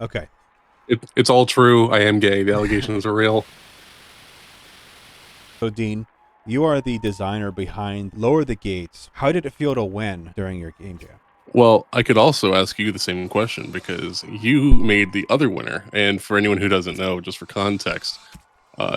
Okay. It's all true. I am gay. The allegations are real. So, Dean, you are the designer behind Lower the Gates. How did it feel to win during your game jam? Well, I could also ask you the same question because you made the other winner. And for anyone who doesn't know, just for context,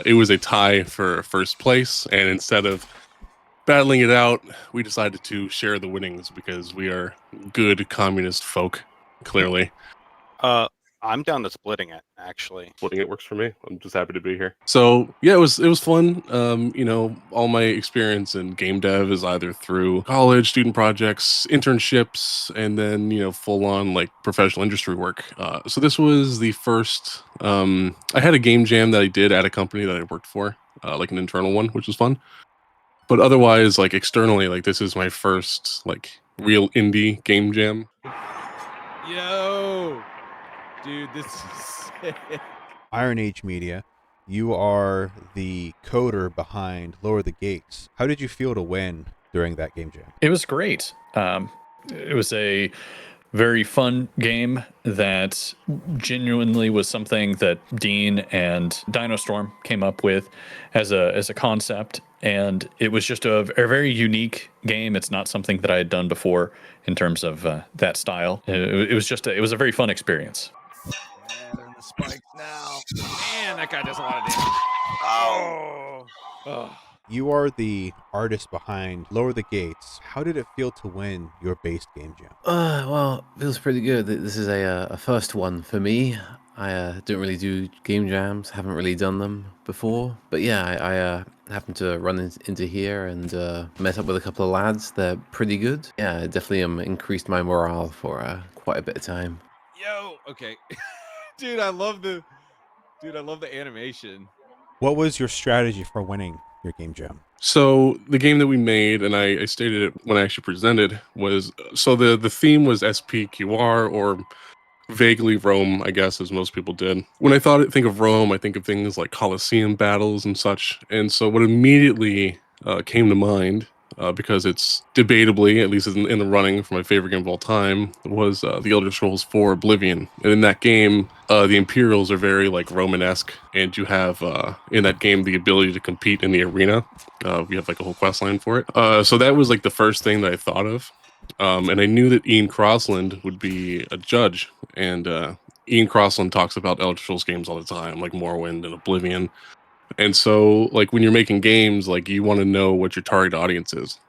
it was a tie for first place. And instead of battling it out, we decided to share the winnings because we are good communist folk, clearly. I'm down to splitting it, actually. Splitting it works for me. I'm just happy to be here. So yeah, it was fun. All my experience in game dev is either through college, student projects, internships, and then full on like professional industry work. So this was the first. I had a game jam that I did at a company that I worked for, like an internal one, which was fun. But otherwise, like externally, like this is my first like real indie game jam. Yo, dude, this is sick. IronAge Media, you are the coder behind Lower the Gates. How did you feel to win during that game jam? It was great. It was a very fun game that genuinely was something that Dean and DynoStorm came up with as a concept, and it was just a very unique game. It's not something that I had done before in terms of that style. It was a very fun experience. Yeah, they're in the spikes now. Man, that guy does a lot of damage. Oh. You are the artist behind Lower the Gates. How did it feel to win your base game jam? Well, it feels pretty good. This is a first one for me. I don't really do game jams, haven't really done them before. But yeah, I happened to run into here and met up with a couple of lads. They're pretty good. Yeah, it definitely increased my morale for quite a bit of time. Yo, okay. Dude, I love the animation. What was your strategy for winning your game jam? So the game that we made, and I stated it when I actually presented, was so the theme was SPQR or vaguely Rome, I guess, as most people did. When I think of Rome, I think of things like Colosseum battles and such. And so what immediately came to mind, because it's debatably, at least in the running for my favorite game of all time, was The Elder Scrolls 4 Oblivion. And in that game, the Imperials are very like Romanesque, and you have in that game the ability to compete in the arena. We have like a whole quest line for it. So that was like the first thing that I thought of. And I knew that Ian Crossland would be a judge, and Ian Crossland talks about Elder Scrolls games all the time, like Morrowind and Oblivion. And so, like when you're making games, like you want to know what your target audience is.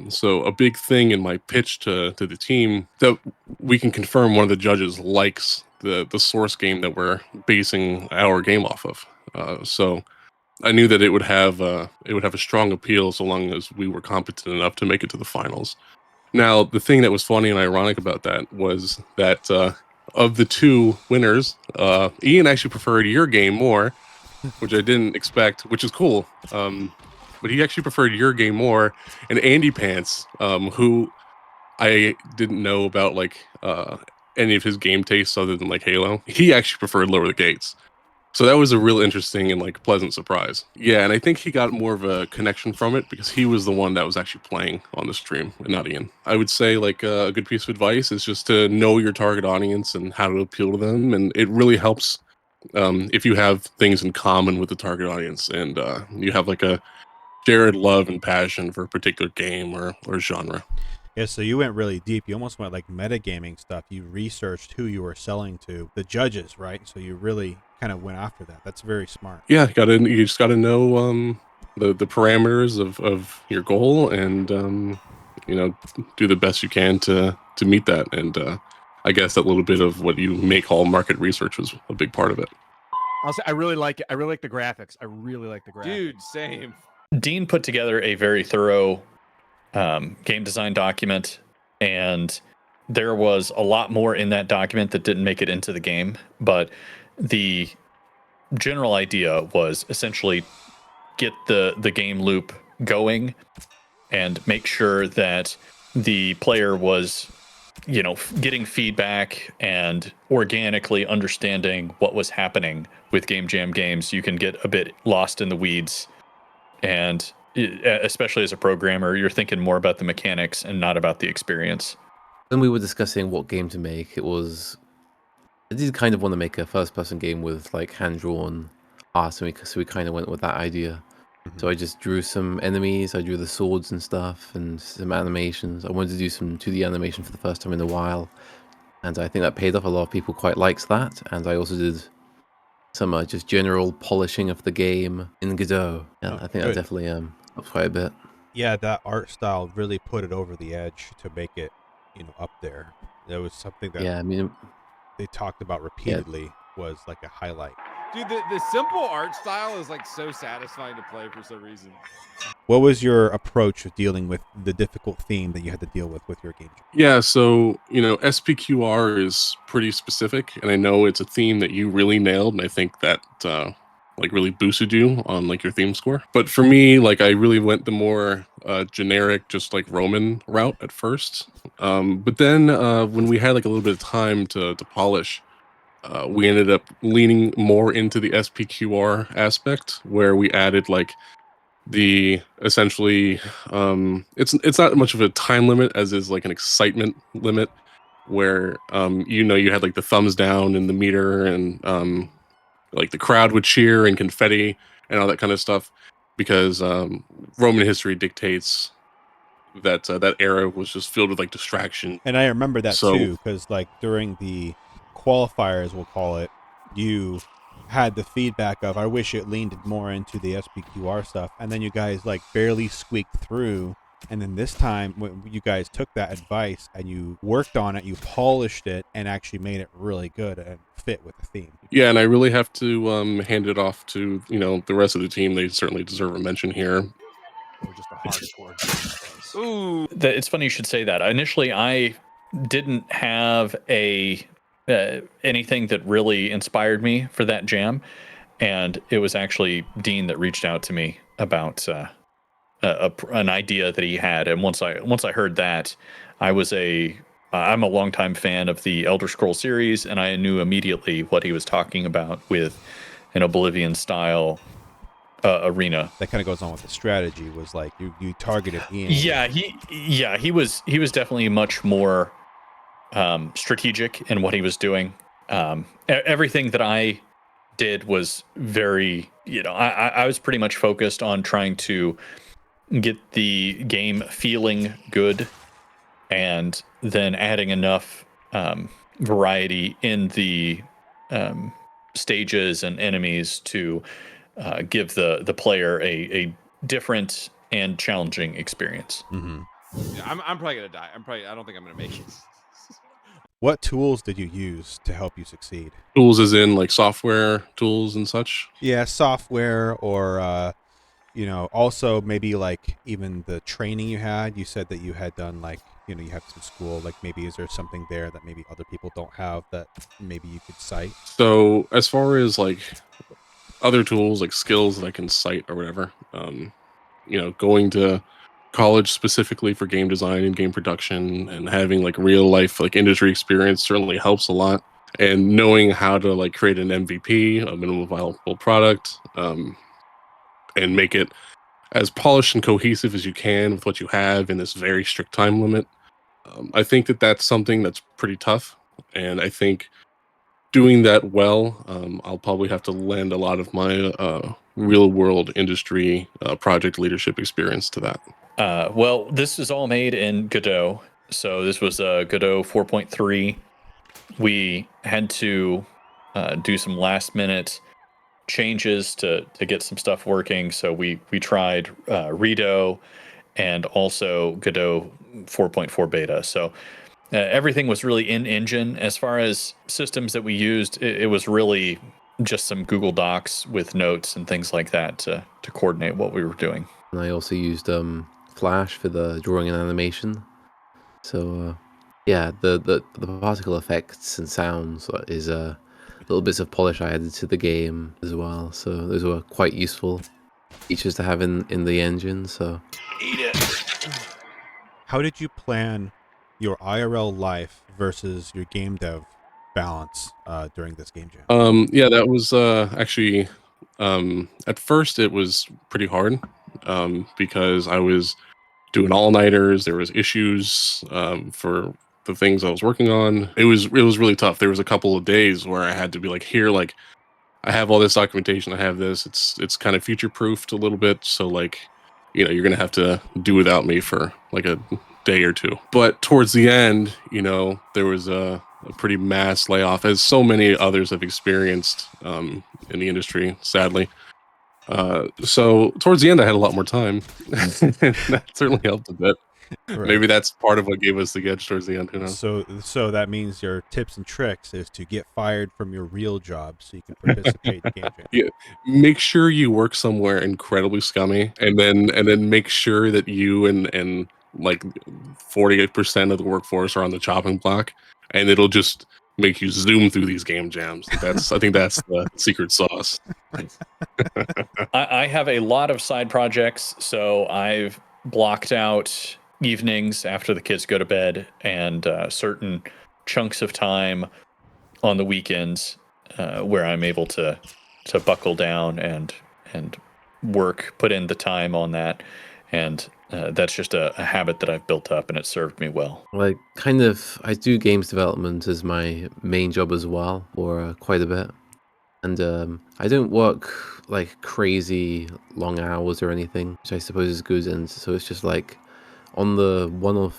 So a big thing in my pitch to the team that we can confirm one of the judges likes the source game that we're basing our game off of. So I knew that it would have a strong appeal so long as we were competent enough to make it to the finals. Now, the thing that was funny and ironic about that was that of the two winners, Ian actually preferred your game more, which I didn't expect, which is cool. But he actually preferred your game more, and AndyPants, who I didn't know about like any of his game tastes other than like Halo, he actually preferred Lower the Gates. So that was a real interesting and like pleasant surprise. Yeah, and I think he got more of a connection from it because he was the one that was actually playing on the stream and not Ian. I would say like a good piece of advice is just to know your target audience and how to appeal to them, and it really helps if you have things in common with the target audience and you have like a shared love and passion for a particular game or genre. Yeah, so you went really deep. You almost went like metagaming stuff. You researched who you were selling to, the judges, right? So you really kind of went after that. That's very smart. Yeah, you just gotta know the parameters of your goal and do the best you can to meet that. And I guess that little bit of what you may call market research was a big part of it. I'll say I really like it. I really like the graphics. I really like the graphics. Dude, same. Dean put together a very thorough game design document, and there was a lot more in that document that didn't make it into the game, but the general idea was essentially get the game loop going and make sure that the player was getting feedback and organically understanding what was happening with game jam games. You can get a bit lost in the weeds, and especially as a programmer, you're thinking more about the mechanics and not about the experience. When we were discussing what game to make, it was I did kind of want to make a first-person game with like hand-drawn art, so we kind of went with that idea. Mhm. So I just drew some enemies, I drew the swords and stuff, and some animations. I wanted to do some 2D animation for the first time in a while, and I think that paid off. A lot of people quite liked that, and I also did some just general polishing of the game in Godot. Yeah, Oh, I think good. that definitely helped quite a bit. Yeah, that art style really put it over the edge to make it, up there. There was something that Yeah, I mean, they talked about repeatedly was like a highlight. Dude, the simple art style is like so satisfying to play for some reason. What was your approach of dealing with the difficult theme that you had to deal with your game? Yeah, so SPQR is pretty specific, and I know it's a theme that you really nailed, and I think that like really boosted you on like your theme score. But for me, like I really went the more generic, just like Roman route at first. But then when we had like a little bit of time to polish, we ended up leaning more into the SPQR aspect, where we added like the essentially it's not much of a time limit as is like an excitement limit, where you had like the thumbs down in the meter, and like the crowd would cheer and confetti and all that kind of stuff, because Roman history dictates that that era was just filled with like distraction. And I remember that So- too, because like during the qualifiers, we'll call it, you had the feedback of, I wish it leaned more into the SPQR stuff, and then you guys like barely squeaked through. And then this time, when you guys took that advice and you worked on it, you polished it, and actually made it really good and fit with the theme. Yeah, and I really have to hand it off to the rest of the team. They certainly deserve a mention here. Or just a hardcore game face. Ooh, It's funny you should say that. Initially, I didn't have anything that really inspired me for that jam, and it was actually Dean that reached out to me about an idea that he had. And once I heard that, I'm a longtime fan of the Elder Scrolls series, and I knew immediately what he was talking about with an Oblivion style arena. That kind of goes on with the strategy. Was like you targeted Ian. He was definitely much more strategic in what he was doing. Everything that I did was very, I was pretty much focused on trying to get the game feeling good, and then adding enough variety in the stages and enemies to give the player a different and challenging experience. Mm-hmm. yeah, I'm probably gonna die. I don't think I'm gonna make it. What tools did you use to help you succeed? Tools as in like software tools and such. Yeah, software, or also maybe like even the training you had. You said that you had done like you have some school. Like maybe is there something there that maybe other people don't have that maybe you could cite? So as far as like other tools, like skills that I can cite or whatever, going to college specifically for game design and game production, and having like real life like industry experience certainly helps a lot. And knowing how to like create an MVP, a minimum viable product, and make it as polished and cohesive as you can with what you have in this very strict time limit. I think that that's something that's pretty tough, and I think doing that well, I'll probably have to lend a lot of my real world industry project leadership experience to that. Well, this is all made in Godot. So this was Godot 4.3. We had to do some last minute changes to get some stuff working. So we tried Redo and also Godot 4.4 beta. So everything was really in engine. As far as systems that we used, it was really just some Google Docs with notes and things like that to coordinate what we were doing. And I also used Flash for the drawing and animation. So yeah, the particle effects and sounds is little bits of polish I added to the game as well. So those were quite useful features to have in the engine. So Eat it. How did you plan your IRL life versus your game dev balance during this game jam? Yeah, that was actually at first it was pretty hard because I was doing all-nighters. There was issues for the things I was working on. It was really tough. There was a couple of days where I had to be like, here, like, I have all this documentation. I have this. It's kind of future proofed a little bit. So like, you know, you're gonna have to do without me for like a day or two. But towards the end, you know, there was a pretty mass layoff, as so many others have experienced in the industry, sadly. So towards the end, I had a lot more time. That certainly helped a bit. Right. Maybe that's part of what gave us the edge towards the end. Who knows? So that means your tips and tricks is to get fired from your real job so you can participate in Game Jam. Yeah, make sure you work somewhere incredibly scummy, and then make sure that you and like 48% of the workforce are on the chopping block, and it'll just make you zoom through these game jams. I think that's the secret sauce. I have a lot of side projects, so I've blocked out evenings after the kids go to bed and certain chunks of time on the weekends where I'm able to buckle down and work, put in the time on that, and that's just a habit that I've built up, and it served me well. Like, I do games development as my main job as well, or quite a bit. And I don't work like crazy long hours or anything, which I suppose is good. And so it's just like on the 1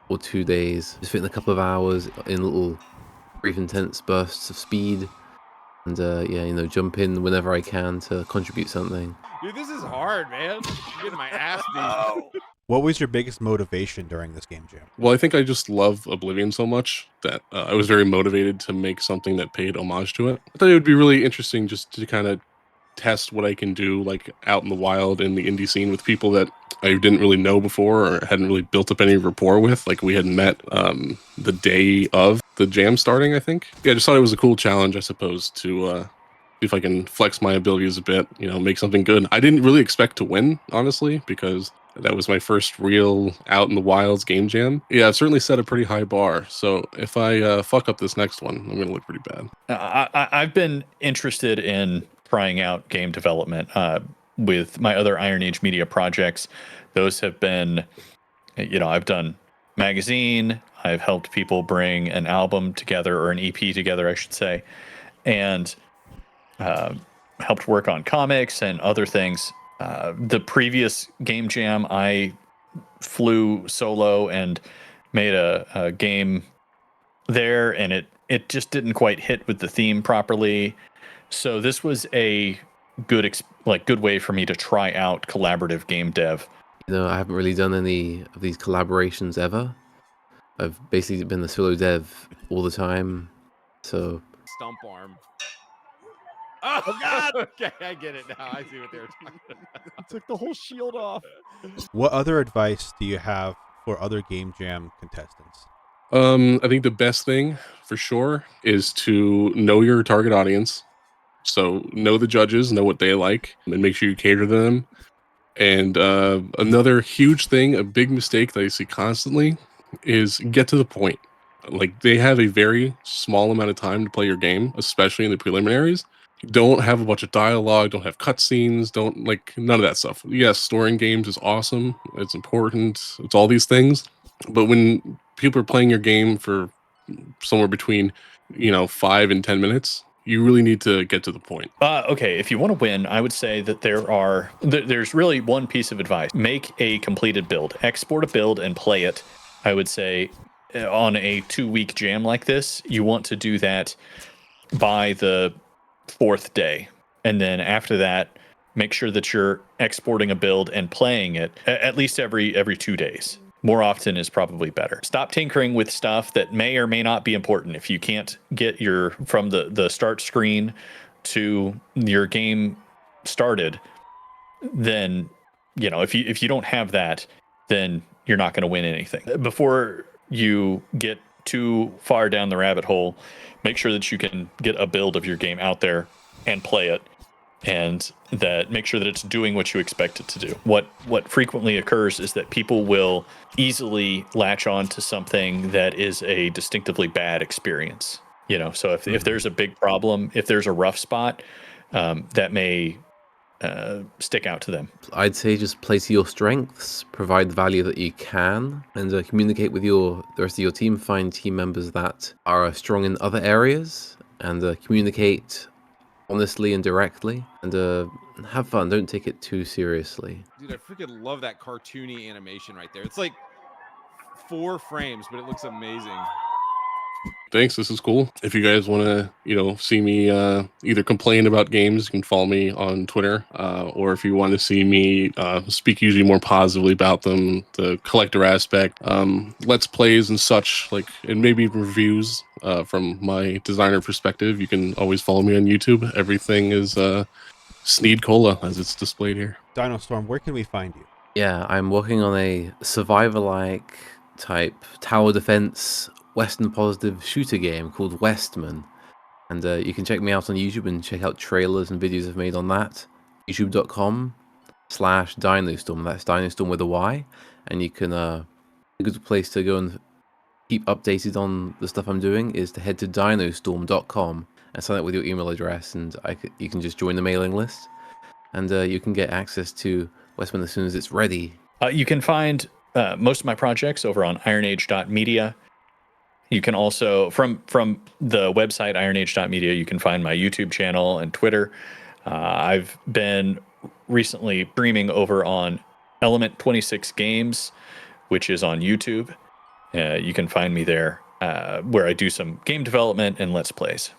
or 2 days, just fitting a couple of hours in little brief intense bursts of speed. And yeah, you know, jump in whenever I can to contribute something. Dude, this is hard, man. I'm getting my ass beat. What was your biggest motivation during this Game Jam? Well, I think I just love Oblivion so much that I was very motivated to make something that paid homage to it. I thought it would be really interesting just to kind of test what I can do, like out in the wild in the indie scene with people that I didn't really know before or hadn't really built up any rapport with. Like we had met the day of the jam starting, I think. Yeah, I just thought it was a cool challenge, I suppose, to see if I can flex my abilities a bit, you know, make something good. I didn't really expect to win, honestly, because that was my first real out in the wilds game jam. Yeah, I've certainly set a pretty high bar. So if I fuck up this next one, I'm going to look pretty bad. I've been interested in trying out game development with my other IronAge media projects. Those have been, you know, I've done magazine, I've helped people bring an album together, or an EP together, I should say, and helped work on comics and other things. The previous game jam, I flew solo and made a game there, and it just didn't quite hit with the theme properly. So this was a good way for me to try out collaborative game dev. You know, I haven't really done any of these collaborations ever. I've basically been the solo dev all the time. So Stump arm. Oh God! Okay, I get it now. I see what they're doing. Took the whole shield off. What other advice do you have for other Game Jam contestants? I think the best thing for sure is to know your target audience. So know the judges, know what they like, and make sure you cater to them. And another huge thing, a big mistake that I see constantly, is get to the point. Like, they have a very small amount of time to play your game, especially in the preliminaries. Don't have a bunch of dialogue, don't have cutscenes, don't, like, none of that stuff. Yes, story in games is awesome, it's important, it's all these things. But when people are playing your game for somewhere between, 5 and 10 minutes, you really need to get to the point. Okay, if you want to win, I would say that there's really one piece of advice. Make a completed build. Export a build and play it. I would say on a 2-week jam like this, you want to do that by the 4th day. And then after that, make sure that you're exporting a build and playing it at least every 2 days. More often is probably better. Stop tinkering with stuff that may or may not be important. If you can't get from the start screen to your game started, then, if you don't have that, then you're not going to win anything. Before you get too far down the rabbit hole, make sure that you can get a build of your game out there and play it, and that make sure that it's doing what you expect it to do. What frequently occurs is that people will easily latch on to something that is a distinctively bad experience. So if there's a big problem, if there's a rough spot, that may stick out to them. I'd say just play to your strengths, provide the value that you can, and communicate with the rest of your team. Find team members that are strong in other areas, and communicate honestly and directly, and have fun. Don't take it too seriously. Dude, I freaking love that cartoony animation right there. It's like 4 frames, but it looks amazing. Thanks, this is cool. If you guys want to, see me either complain about games, you can follow me on Twitter. Or if you want to see me speak usually more positively about them, the collector aspect, let's plays and such, and maybe reviews from my designer perspective, you can always follow me on YouTube. Everything is Sneed Cola, as it's displayed here. DynoStorm, where can we find you? Yeah, I'm working on a survivor-like type tower defense Western positive shooter game called Westman, and you can check me out on YouTube and check out trailers and videos I've made on that. YouTube.com/DynoStorm. That's DynoStorm with a Y, and you can a good place to go and keep updated on the stuff I'm doing is to head to DynoStorm.com and sign up with your email address, and you can just join the mailing list, and you can get access to Westman as soon as it's ready. You can find most of my projects over on IronAge.media. You can also, from the website IronAge.media, you can find my YouTube channel and Twitter. I've been recently streaming over on Element 26 Games, which is on YouTube. You can find me there, where I do some game development and Let's Plays.